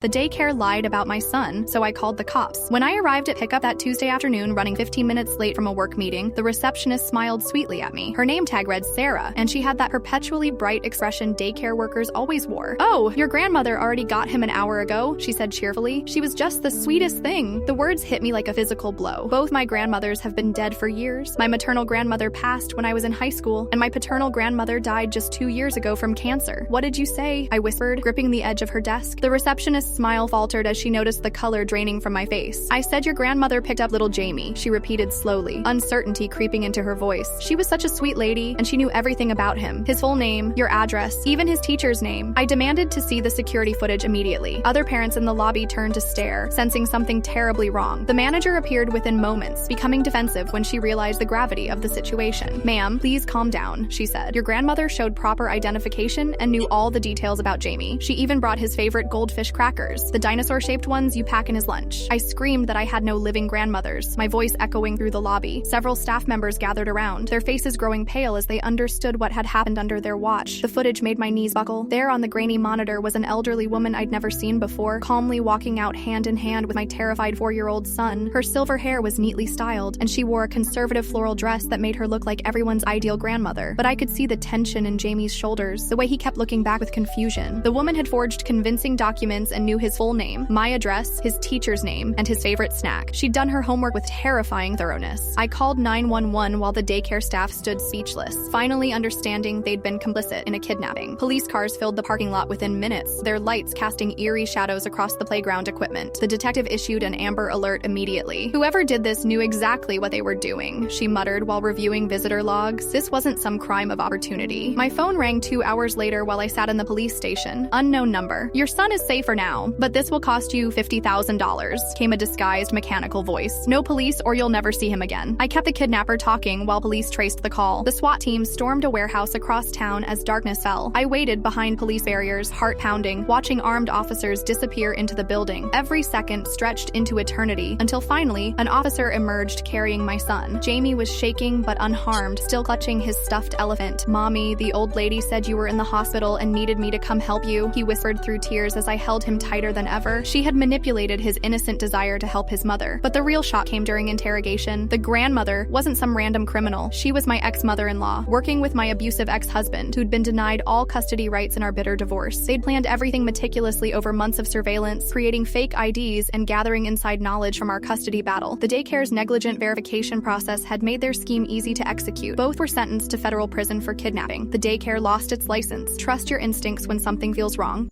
The daycare lied about my son, so I called the cops. When I arrived at pickup that Tuesday afternoon, running 15 minutes late from a work meeting, the receptionist smiled sweetly at me. Her name tag read Sarah, and she had that perpetually bright expression daycare workers always wore. "Oh, your grandmother already got him an hour ago," she said cheerfully. She was just the sweetest thing. The words hit me like a physical blow. Both my grandmothers have been dead for years. My maternal grandmother passed when I was in high school, and my paternal grandmother died just 2 years ago from cancer. "What did you say?" I whispered, gripping the edge of her desk. The receptionist's smile faltered as she noticed the color draining from my face. "I said your grandmother picked up little Jamie," she repeated slowly, uncertainty creeping into her voice. "She was such a sweet lady, and she knew everything about him. His full name, your address, even his teacher's name." I demanded to see the security footage immediately. Other parents in the lobby turned to stare, sensing something terribly wrong. The manager appeared within moments, becoming defensive when she realized the gravity of the situation. "Ma'am, please calm down," she said. "Your grandmother showed proper identification and knew all the details about Jamie. She even brought his favorite goldfish crackers, the dinosaur-shaped ones you pack in his lunch." I screamed that I had no living grandmothers, my voice echoing through the lobby. Several staff members gathered around, their faces growing pale as they understood what had happened under their watch. The footage made my knees buckle. There on the grainy monitor was an elderly woman I'd never seen before, calmly walking out hand in hand with my terrified 4-year-old son. Her silver hair was neatly styled, and she wore a conservative floral dress that made her look like everyone's ideal grandmother. But I could see the tension in Jamie's shoulders, the way he kept looking back with confusion. The woman had forged convincing documents and knew his full name, my address, his teacher's name, and his favorite snack. She'd done her homework with terrifying thoroughness. I called 911 while the daycare staff stood speechless, finally understanding they'd been complicit in a kidnapping. Police cars filled the parking lot within minutes, their lights casting eerie shadows across the playground equipment. The detective issued an Amber Alert immediately. "Whoever did this knew exactly what they were doing," she muttered while reviewing visitor logs. "This wasn't some crime of opportunity." My phone rang 2 hours later while I sat in the police station. "Unknown number. Your son is safe for now, but this will cost you $50,000, came a disguised mechanical voice. "No police or you'll never see him again." I kept the kidnapper talking while police traced the call. The SWAT team stormed a warehouse across town as darkness fell. I waited behind police barriers, heart pounding, watching armed officers disappear into the building. Every second stretched into eternity, until finally, an officer emerged carrying my son. Jamie was shaking but unharmed, still clutching his stuffed elephant. "Mommy, the old lady said you were in the hospital and needed me to come help you," he whispered through tears as I held him tighter than ever. She had manipulated his innocent desire to help his mother. But the real shock came during interrogation. The grandmother wasn't some random criminal. She was my ex-mother-in-law, working with my abusive ex-husband, who'd been denied all custody rights in our bitter divorce. They'd planned everything meticulously over months of surveillance, creating fake IDs and gathering inside knowledge from our custody battle. The daycare's negligent verification process had made their scheme easy to execute. Both were sentenced to federal prison for kidnapping. The daycare lost its license. Trust your instincts when something feels wrong.